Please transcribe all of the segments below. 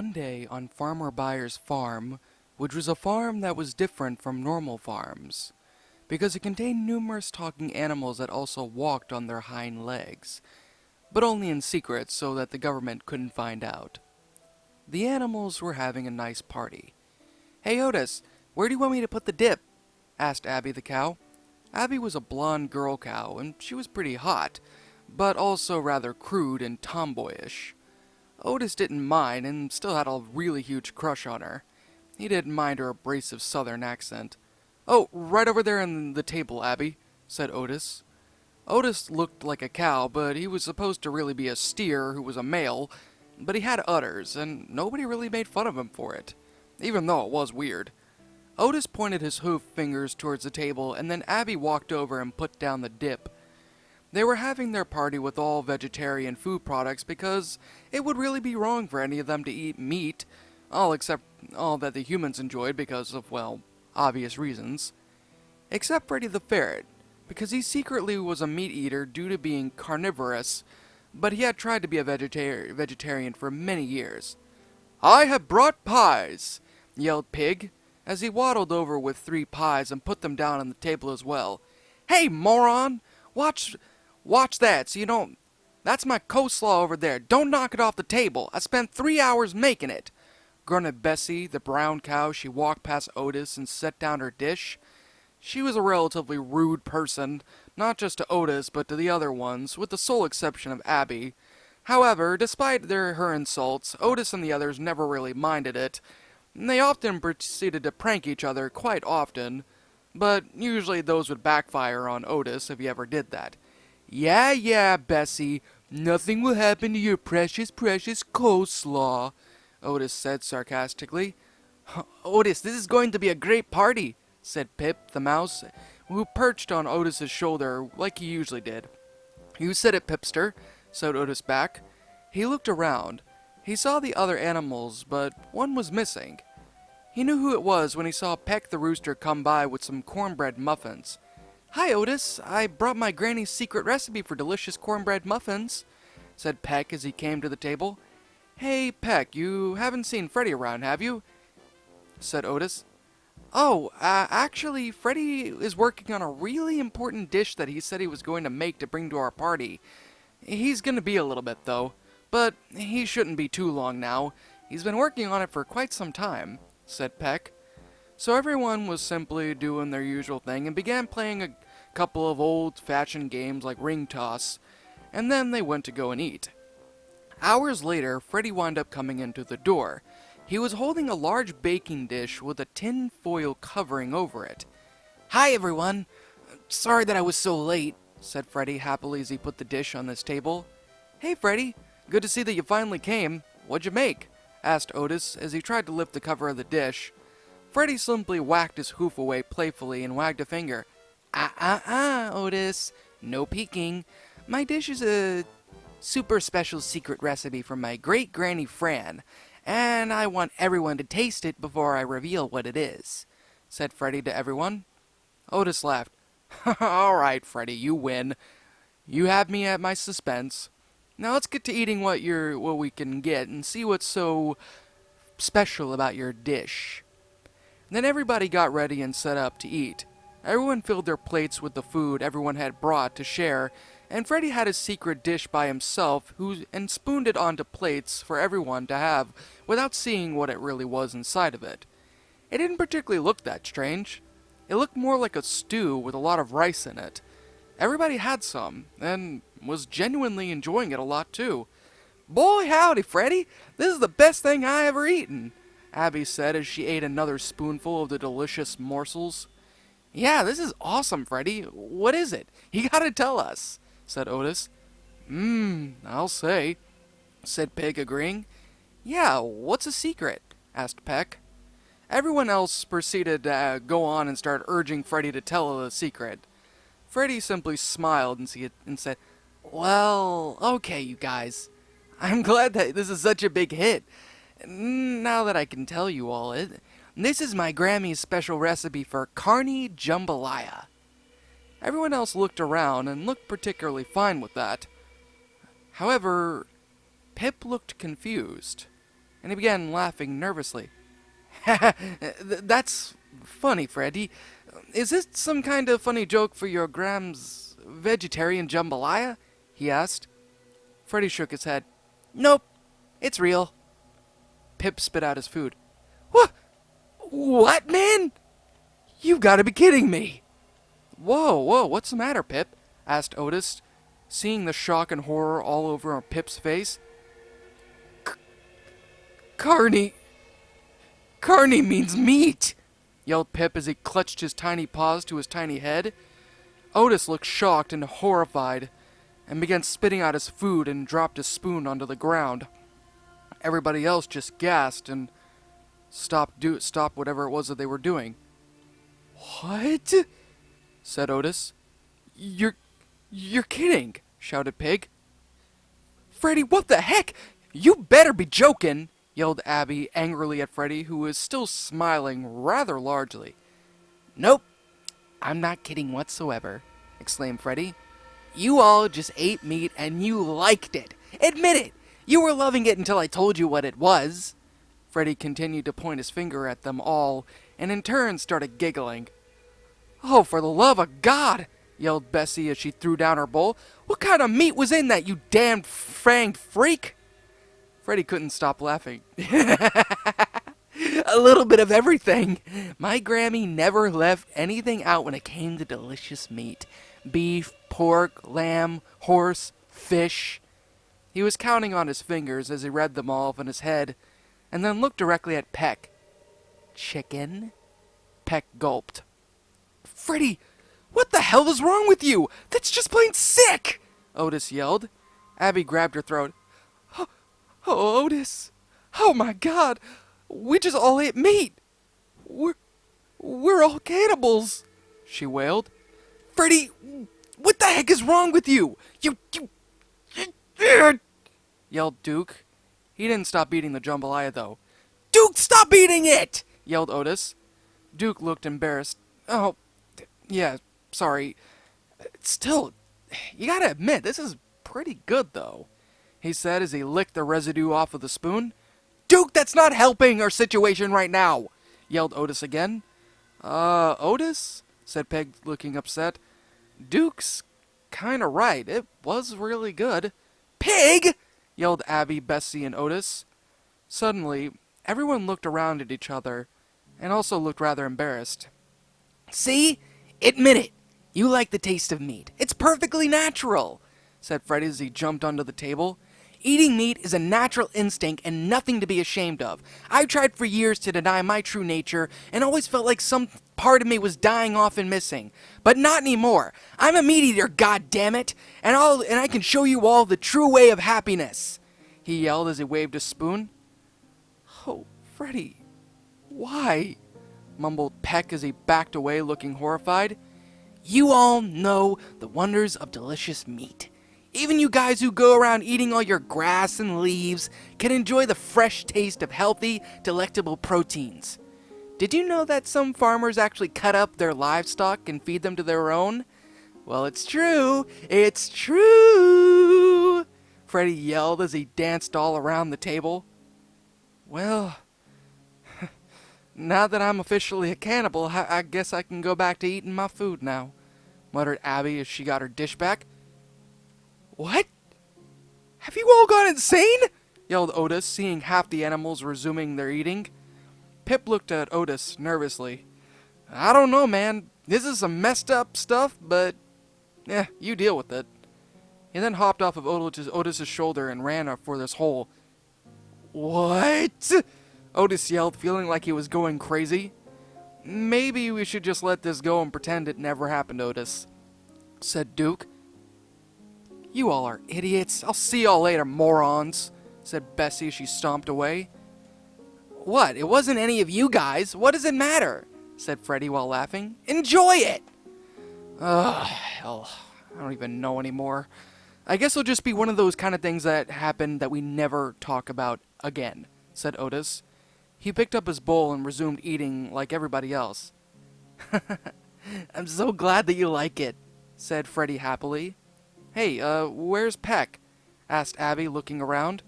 One day on Farmer Byer's farm, which was a farm that was different from normal farms, because it contained numerous talking animals that also walked on their hind legs, but only in secret so that the government couldn't find out. The animals were having a nice party. "Hey Otis, where do you want me to put the dip?" asked Abby the cow. Abby was a blonde girl cow, and she was pretty hot, but also rather crude and tomboyish. Otis didn't mind and still had a really huge crush on her. He didn't mind her abrasive southern accent. "Oh, right over there on the table, Abby," said Otis. Otis looked like a cow, but he was supposed to really be a steer who was a male, but he had udders, and nobody really made fun of him for it, even though it was weird. Otis pointed his hoof fingers towards the table, and then Abby walked over and put down the dip. They were having their party with all vegetarian food products because it would really be wrong for any of them to eat meat, all except all that the humans enjoyed because of, well, obvious reasons. Except Freddy the Ferret, because he secretly was a meat eater due to being carnivorous, but he had tried to be a vegetarian for many years. "I have brought pies," yelled Pig, as he waddled over with 3 pies and put them down on the table as well. "Hey, moron! Watch that so you don't... That's my coleslaw over there. Don't knock it off the table. I spent 3 hours making it," grunted Bessie, the brown cow. She walked past Otis and set down her dish. She was a relatively rude person, not just to Otis, but to the other ones, with the sole exception of Abby. However, despite her insults, Otis and the others never really minded it. They often proceeded to prank each other quite often, but usually those would backfire on Otis if he ever did that. Yeah, Bessie, nothing will happen to your precious coleslaw," Otis said sarcastically. "Otis, this is going to be a great party," said Pip, the mouse, who perched on Otis's shoulder like he usually did. "You said it, Pipster," said Otis back. He looked around. He saw the other animals, but one was missing. He knew who it was when he saw Peck the rooster come by with some cornbread muffins. "Hi, Otis. I brought my granny's secret recipe for delicious cornbread muffins," said Peck as he came to the table. "Hey, Peck, you haven't seen Freddy around, have you?" said Otis. "Oh, actually, Freddy is working on a really important dish that he said he was going to make to bring to our party. He's going to be a little bit, though, but he shouldn't be too long now. He's been working on it for quite some time," said Peck. So everyone was simply doing their usual thing and began playing a couple of old-fashioned games like ring toss, and then they went to go and eat. Hours later, Freddy wound up coming into the door. He was holding a large baking dish with a tin foil covering over it. "Hi, everyone. Sorry that I was so late," said Freddy happily as he put the dish on this table. "Hey, Freddy. Good to see that you finally came. What'd you make?" asked Otis as he tried to lift the cover of the dish. Freddy simply whacked his hoof away playfully and wagged a finger. Otis. No peeking. My dish is a super special secret recipe from my great-granny Fran, and I want everyone to taste it before I reveal what it is," said Freddy to everyone. Otis laughed. "All right, Freddy, you win. You have me at my suspense. Now let's get to eating what we can get and see what's so special about your dish." Then everybody got ready and set up to eat. Everyone filled their plates with the food everyone had brought to share, and Freddy had his secret dish by himself and spooned it onto plates for everyone to have without seeing what it really was inside of it. It didn't particularly look that strange. It looked more like a stew with a lot of rice in it. Everybody had some, and was genuinely enjoying it a lot too. "Boy, howdy, Freddy! This is the best thing I ever eaten," Abby said as she ate another spoonful of the delicious morsels. "Yeah, this is awesome, Freddy. What is it? You gotta tell us," said Otis. I'll say," said Pig, agreeing. "Yeah, what's a secret?" asked Peck. Everyone else proceeded to go on and start urging Freddy to tell the secret. Freddy simply smiled and said, "Well, okay, you guys. I'm glad that this is such a big hit. Now that I can tell you all this is my Grammy's special recipe for carny jambalaya." Everyone else looked around and looked particularly fine with that. However, Pip looked confused. and he began laughing nervously. That's funny, Freddy. Is this some kind of funny joke for your Gram's vegetarian jambalaya? He asked. Freddy shook his head. Nope, it's real. Pip spit out his food. What? What, man? You've got to be kidding me. Whoa, what's the matter, Pip? Asked Otis, seeing the shock and horror all over Pip's face. Carney means meat, yelled Pip as he clutched his tiny paws to his tiny head. Otis looked shocked and horrified and began spitting out his food and dropped his spoon onto the ground. Everybody else just gasped and stopped whatever it was that they were doing. What? Said Otis. You're kidding, shouted Pig. Freddy, what the heck? You better be joking, yelled Abby angrily at Freddy, who was still smiling rather largely. Nope, I'm not kidding whatsoever, exclaimed Freddy. You all just ate meat and you liked it. Admit it. You were loving it until I told you what it was. Freddy continued to point his finger at them all, and in turn started giggling. Oh, for the love of God, yelled Bessie as she threw down her bowl. What kind of meat was in that, you damned fanged freak? Freddy couldn't stop laughing. A little bit of everything. My Grammy never left anything out when it came to delicious meat. Beef, pork, lamb, horse, fish. He was counting on his fingers as he read them all off in his head, and then looked directly at Peck. Chicken? Peck gulped. Freddy, what the hell is wrong with you? That's just plain sick! Otis yelled. Abby grabbed her throat. Oh, Otis. Oh my God. We just all ate meat. We're all cannibals, she wailed. Freddy, what the heck is wrong with you? You yelled Duke. He didn't stop eating the jambalaya, though. Duke, stop eating it! Yelled Otis. Duke looked embarrassed. Oh, yeah, sorry. Still, you gotta admit, this is pretty good, though, he said as he licked the residue off of the spoon. Duke, that's not helping our situation right now, yelled Otis again. Otis? Said Peg, looking upset. Duke's kinda right. It was really good. Pig! Yelled Abby, Bessie, and Otis. Suddenly, everyone looked around at each other, and also looked rather embarrassed. See? Admit it. You like the taste of meat. It's perfectly natural, said Freddy as he jumped onto the table. Eating meat is a natural instinct and nothing to be ashamed of. I've tried for years to deny my true nature and always felt like some part of me was dying off and missing. But not anymore. I'm a meat eater, goddammit, and I can show you all the true way of happiness, he yelled as he waved his spoon. Oh, Freddy, why? Mumbled Peck as he backed away looking horrified. You all know the wonders of delicious meat. Even you guys who go around eating all your grass and leaves can enjoy the fresh taste of healthy, delectable proteins. Did you know that some farmers actually cut up their livestock and feed them to their own? Well, it's true. It's true, Freddy yelled as he danced all around the table. Well, now that I'm officially a cannibal, I guess I can go back to eating my food now, muttered Abby as she got her dish back. What? Have you all gone insane? Yelled Otis, seeing half the animals resuming their eating. Pip looked at Otis nervously. I don't know, man. This is some messed up stuff, but you deal with it. He then hopped off of Otis's shoulder and ran for this hole. What? Otis yelled, feeling like he was going crazy. Maybe we should just let this go and pretend it never happened, Otis, said Duke. You all are idiots. I'll see y'all later, morons, said Bessie as she stomped away. What? It wasn't any of you guys. What does it matter? Said Freddy while laughing. Enjoy it! Ugh, hell. I don't even know anymore. I guess it'll just be one of those kind of things that happen that we never talk about again, said Otis. He picked up his bowl and resumed eating like everybody else. I'm so glad that you like it, said Freddy happily. Hey, where's Peck? Asked Abby, looking around.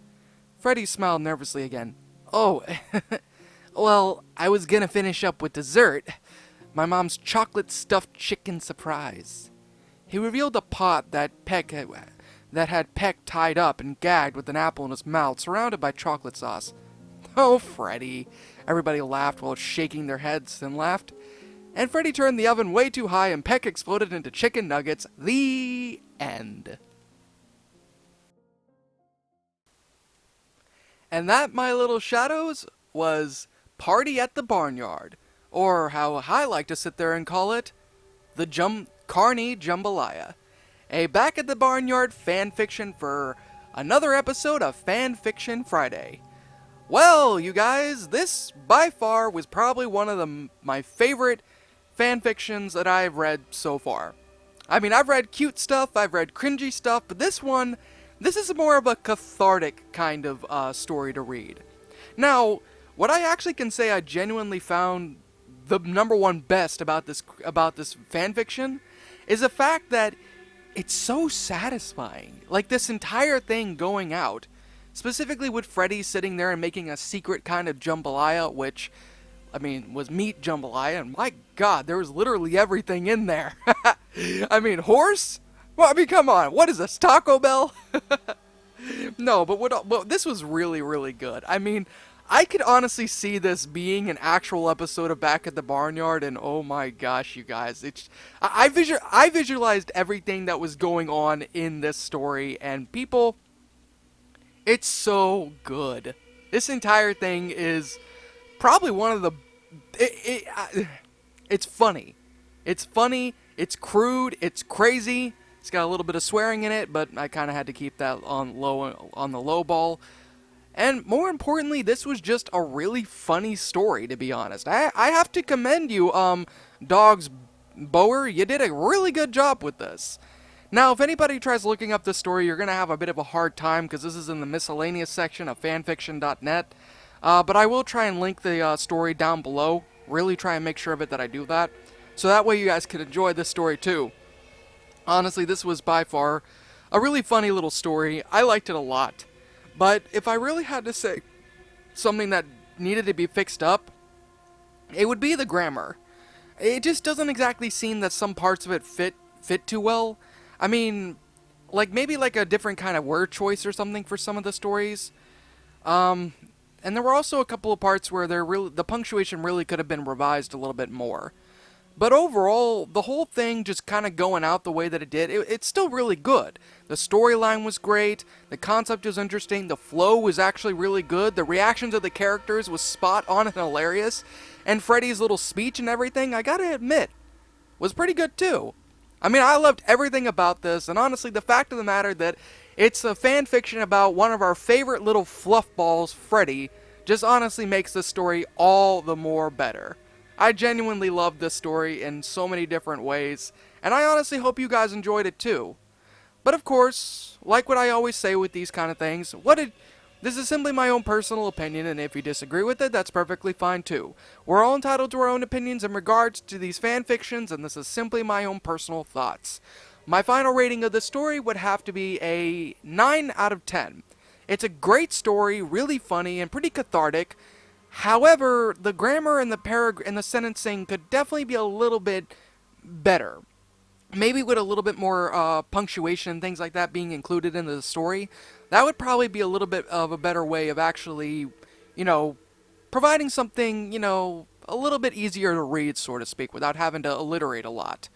Freddy smiled nervously again. Oh, well, I was gonna finish up with dessert. My mom's chocolate stuffed chicken surprise. He revealed a pot that had Peck tied up and gagged with an apple in his mouth, surrounded by chocolate sauce. Oh, Freddy. Everybody laughed while shaking their heads and laughed. And Freddy turned the oven way too high and Peck exploded into chicken nuggets. The end. And that, my little shadows, was Party at the Barnyard. Or how I like to sit there and call it, the Carney Jumbalya. A Back at the Barnyard fanfiction for another episode of Fanfiction Friday. Well, you guys, this by far was probably one of my favorite fanfictions that I've read so far. I mean, I've read cute stuff, I've read cringy stuff, but this is more of a cathartic kind of story to read. Now, what I actually can say I genuinely found the number one best about this fanfiction is the fact that it's so satisfying. Like, this entire thing going out, specifically with Freddy sitting there and making a secret kind of jambalaya, which, I mean, was meat jambalaya, and my god, there was literally everything in there. I mean, horse? Well, I mean, come on, what is this, Taco Bell? No, but this was really, really good. I mean, I could honestly see this being an actual episode of Back at the Barnyard, and oh my gosh, you guys, I visualized everything that was going on in this story, and people, it's so good. This entire thing is probably one of the, it's funny. It's funny, it's crude, it's crazy, it's got a little bit of swearing in it, but I kind of had to keep that on the low ball. And more importantly, this was just a really funny story, to be honest. I have to commend you, Dogs Bower. You did a really good job with this. Now, if anybody tries looking up this story, you're going to have a bit of a hard time, because this is in the miscellaneous section of fanfiction.net. But I will try and link the story down below. Really try and make sure of it that I do that. So that way you guys can enjoy this story too. Honestly, this was by far a really funny little story. I liked it a lot. But if I really had to say something that needed to be fixed up, it would be the grammar. It just doesn't exactly seem that some parts of it fit too well. I mean, like maybe like a different kind of word choice or something for some of the stories. And there were also a couple of parts where the punctuation really could have been revised a little bit more. But overall, the whole thing just kind of going out the way that it did, it's still really good. The storyline was great, the concept was interesting, the flow was actually really good, the reactions of the characters was spot on and hilarious, and Freddy's little speech and everything, I gotta admit, was pretty good too. I mean, I loved everything about this, and honestly, the fact of the matter that it's a fan fiction about one of our favorite little fluff balls, Freddy, just honestly makes this story all the more better. I genuinely loved this story in so many different ways, and I honestly hope you guys enjoyed it too. But of course, like what I always say with these kind of things, this is simply my own personal opinion, and if you disagree with it, that's perfectly fine too. We're all entitled to our own opinions in regards to these fanfictions, and this is simply my own personal thoughts. My final rating of the story would have to be a 9 out of 10. It's a great story, really funny, and pretty cathartic. However, the grammar and the sentencing could definitely be a little bit better. Maybe with a little bit more punctuation and things like that being included into the story. That would probably be a little bit of a better way of actually, providing something, a little bit easier to read, so to speak, without having to alliterate a lot.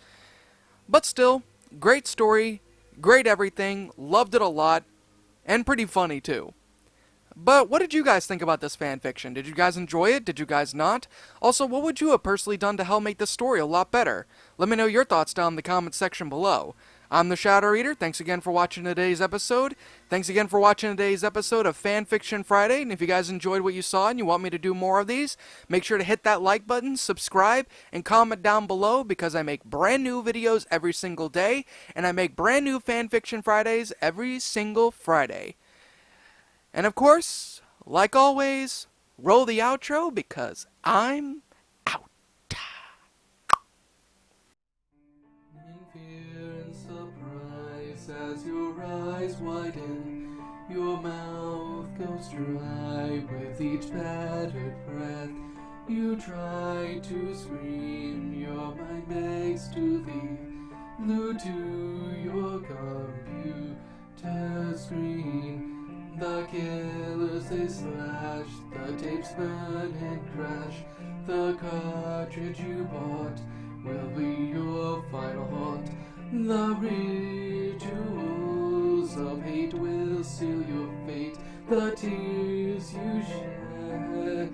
But still, great story, great everything, loved it a lot, and pretty funny too. But what did you guys think about this fanfiction? Did you guys enjoy it? Did you guys not? Also, what would you have personally done to help make this story a lot better? Let me know your thoughts down in the comments section below. I'm the Shadow Eater. Thanks again for watching today's episode. Thanks again for watching today's episode of Fanfiction Friday. And if you guys enjoyed what you saw and you want me to do more of these, make sure to hit that like button, subscribe, and comment down below, because I make brand new videos every single day, and I make brand new Fanfiction Fridays every single Friday. And of course, like always, roll the outro, because I'm out. In fear and surprise as your eyes widen, Your mouth goes dry with each battered breath. You try to scream, your mind begs to thee, glued to your computer screen. The killers they slash, the tapes burn and crash. The cartridge you bought will be your final haunt. The rituals of hate will seal your fate. The tears you shed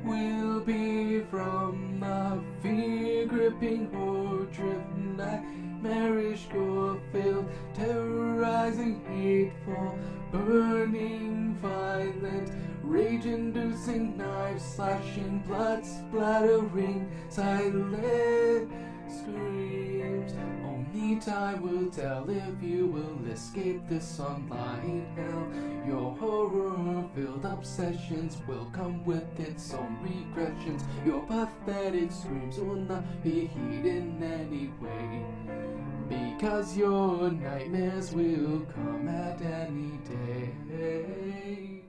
will be from the fear-gripping horde-driven nightmarish gore-filled, terrorizing, hateful, burning, violent, rage-inducing, knife-slashing, blood-splattering, silent screams. Only time will tell if you will escape this online hell. Your horror-filled obsessions will come with its own regressions. Your pathetic screams will not be heeded in any way, because your nightmares will come at any day.